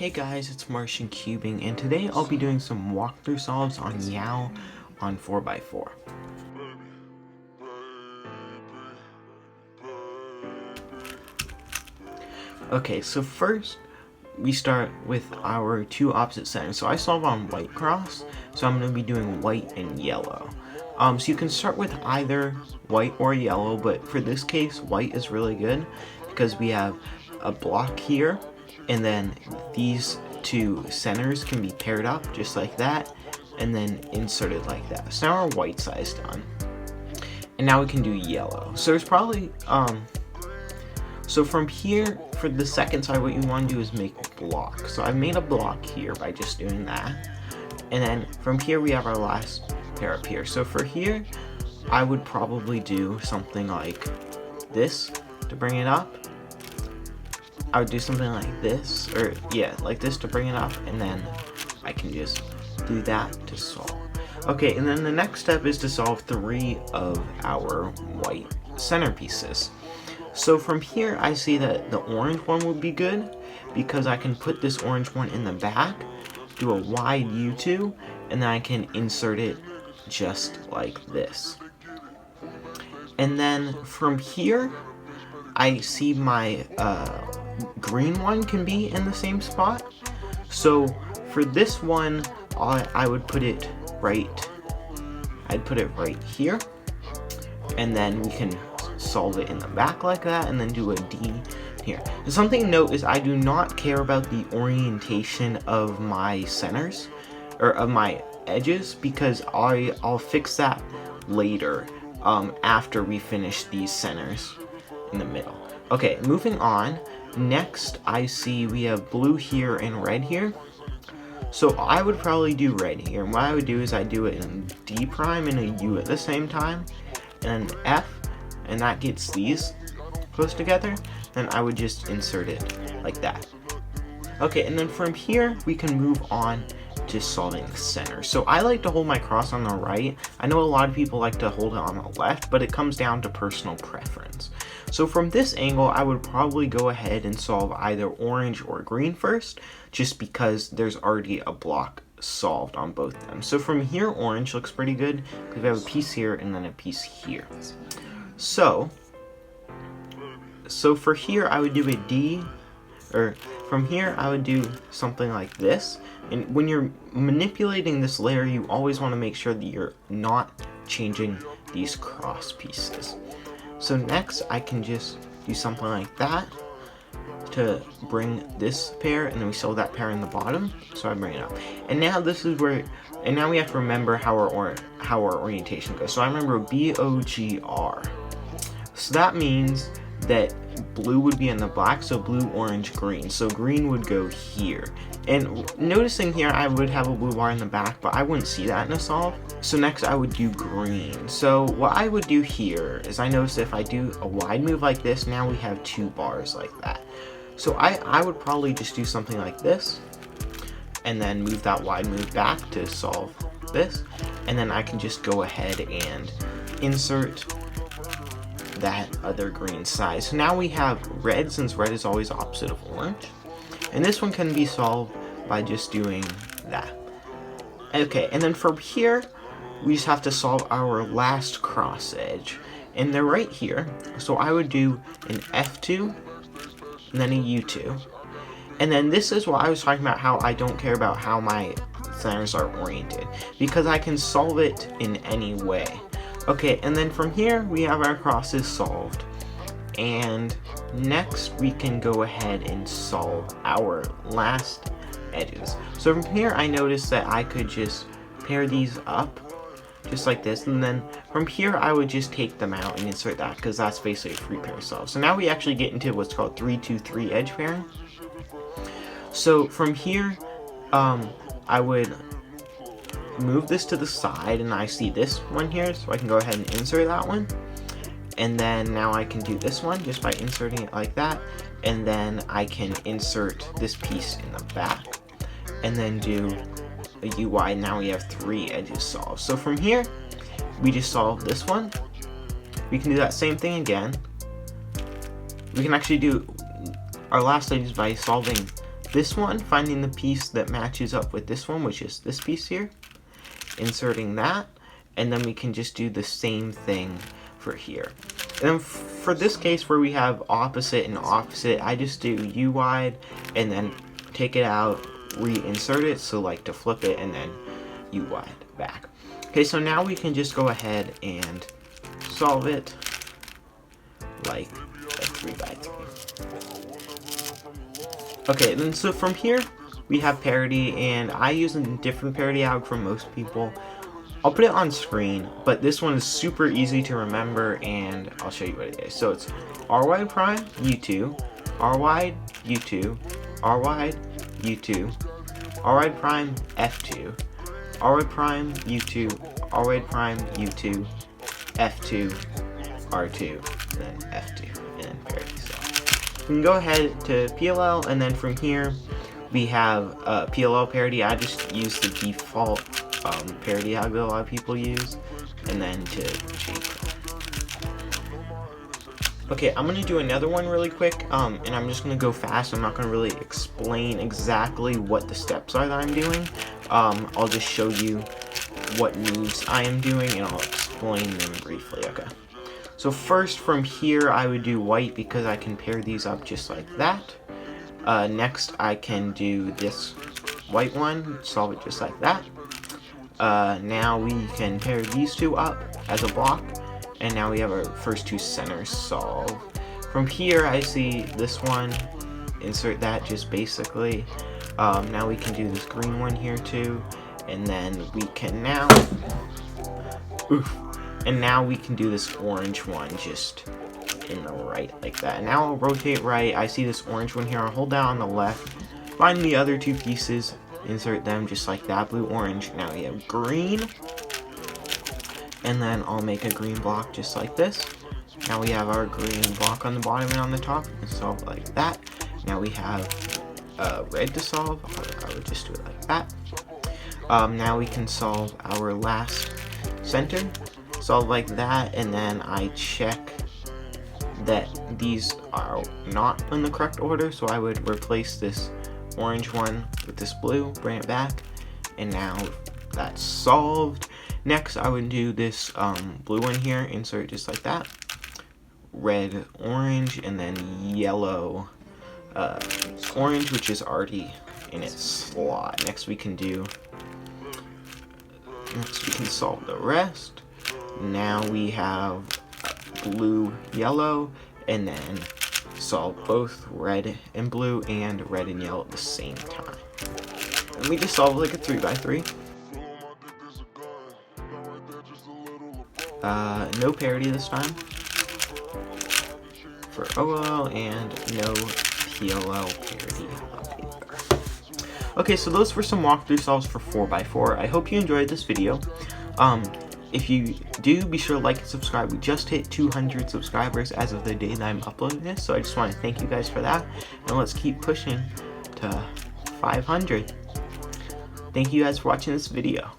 Hey guys, it's Martian Cubing, and today I'll be doing some walkthrough solves on Yau on 4x4. Okay, so first we start with our two opposite centers. So I solve on white cross, so I'm going to be doing white and yellow. So you can start with either white or yellow, but for this case, white is really good because we have a block here, and then these two centers can be paired up just like that, and then inserted like that. So now our white side is done. And now we can do yellow. So there's probably, so from here, for the second side, what you want to do is make a block. So I made a block here by just doing that. And then from here, we have our last pair up here. So for here, I would probably do something like this to bring it up. I would do something like this, or yeah, like this to bring it up, and then I can just do that to solve. Okay, and then the next step is to solve 3 of our white centerpieces. So from here, I see that the orange one would be good because I can put this orange one in the back, do a wide U2, and then I can insert it just like this. And then from here, I see my green one can be in the same spot. So for this one, I would put it I'd put it right here, and then we can solve it in the back like that, and then do a D here. And something to note is I do not care about the orientation of my centers, or of my edges, because I'll fix that later after we finish these centers in the middle. Okay, moving on. Next, I see we have blue here and red here. So I would probably do red here. And what I would do is I do it in D prime and a U at the same time, and F, and that gets these close together. Then I would just insert it like that. Okay, and then from here we can move on to solving the center. So I like to hold my cross on the right. I know a lot of people like to hold it on the left, but it comes down to personal preference. So from this angle, I would probably go ahead and solve either orange or green first, just because there's already a block solved on both of them. So from here, orange looks pretty good because we have a piece here and then a piece here. So for here, I would do a D, or from here, I would do something like this. And when you're manipulating this layer, you always want to make sure that you're not changing these cross pieces. So next, I can just do something like that to bring this pair, and then we solve that pair in the bottom. So I bring it up, and now this is where, and now we have to remember how our orientation goes. So I remember BOGR. So that means that blue would be in the black, so blue, orange, green. So green would go here. And noticing here, I would have a blue bar in the back, but I wouldn't see that in a solve. So next I would do green. So what I would do here is I notice if I do a wide move like this, now we have 2 bars like that. So I would probably just do something like this, and then move that wide move back to solve this. And then I can just go ahead and insert that other green side. So now we have red, since red is always opposite of orange. And this one can be solved by just doing that. Okay, and then from here, we just have to solve our last cross edge. And they're right here. So I would do an F2, and then a U2. And then this is what I was talking about, how I don't care about how my centers are oriented, because I can solve it in any way. Okay, and then from here, we have our crosses solved. And next, we can go ahead and solve our last edges. So from here, I noticed that I could just pair these up, just like this. And then from here, I would just take them out and insert that, because that's basically a 3-pair solve. So now we actually get into what's called 3-2-3 edge pairing. So from here, I would move this to the side, and I see this one here, so I can go ahead and insert that one. And then now I can do this one just by inserting it like that, and then I can insert this piece in the back, and then do a UI. Now we have 3 edges solved. So from here, we just solve this one. We can do that same thing again. We can actually do our last edges by solving this one, finding the piece that matches up with this one, which is this piece here, inserting that, and then we can just do the same thing for here. And then for this case where we have opposite and opposite, I just do U wide and then take it out, reinsert it, so like to flip it, and then U wide back. Okay, so now we can just go ahead and solve it like a 3x3. Okay, then so from here we have parity, and I use a different parity alg from most people. I'll put it on screen, but this one is super easy to remember, and I'll show you what it is. So it's R wide prime U2, R wide U2, R wide U2, R wide prime F2, R wide prime U2, R wide prime U2, F2, R2, and then F2, and then parity. So we can go ahead to PLL, and then from here we have PLL parity. I just use the default parity alg that a lot of people use, and then to JPRO. Okay, I'm gonna do another one really quick, and I'm just gonna go fast. I'm not gonna really explain exactly what the steps are that I'm doing. I'll just show you what moves I am doing, and I'll explain them briefly. Okay, so first from here I would do white because I can pair these up just like that. Next I can do this white one, solve it just like that. Now we can pair these two up as a block, and now we have our first two centers solved. From here I see this one, insert that just basically. Now we can do this green one here too, and then we can now, and now we can do this orange one just in the right like that. And now I'll rotate right, I see this orange one here, I'll hold down on the left, find the other two pieces, insert them just like that, blue, orange. Now we have green, and then I'll make a green block just like this. Now we have our green block on the bottom and on the top, and solve like that. Now we have red to solve. I would just do it like that. Now we can solve our last center, solve like that, and then I check that these are not in the correct order, so I would replace this orange one with this blue, bring it back, and now that's solved. Next I would do this blue one here, insert just like that, red, orange, and then yellow, orange, which is already in its slot. Next we can solve the rest. Now we have blue, yellow, and then solve both red and blue and red and yellow at the same time. And we just solve like a 3x3. No parity this time for OL, and no PLL parity either. Okay, so those were some walkthrough solves for 4x4. I hope you enjoyed this video. If you do, be sure to like and subscribe. We just hit 200 subscribers as of the day that I'm uploading this, so I just want to thank you guys for that, and let's keep pushing to 500. Thank you guys for watching this video.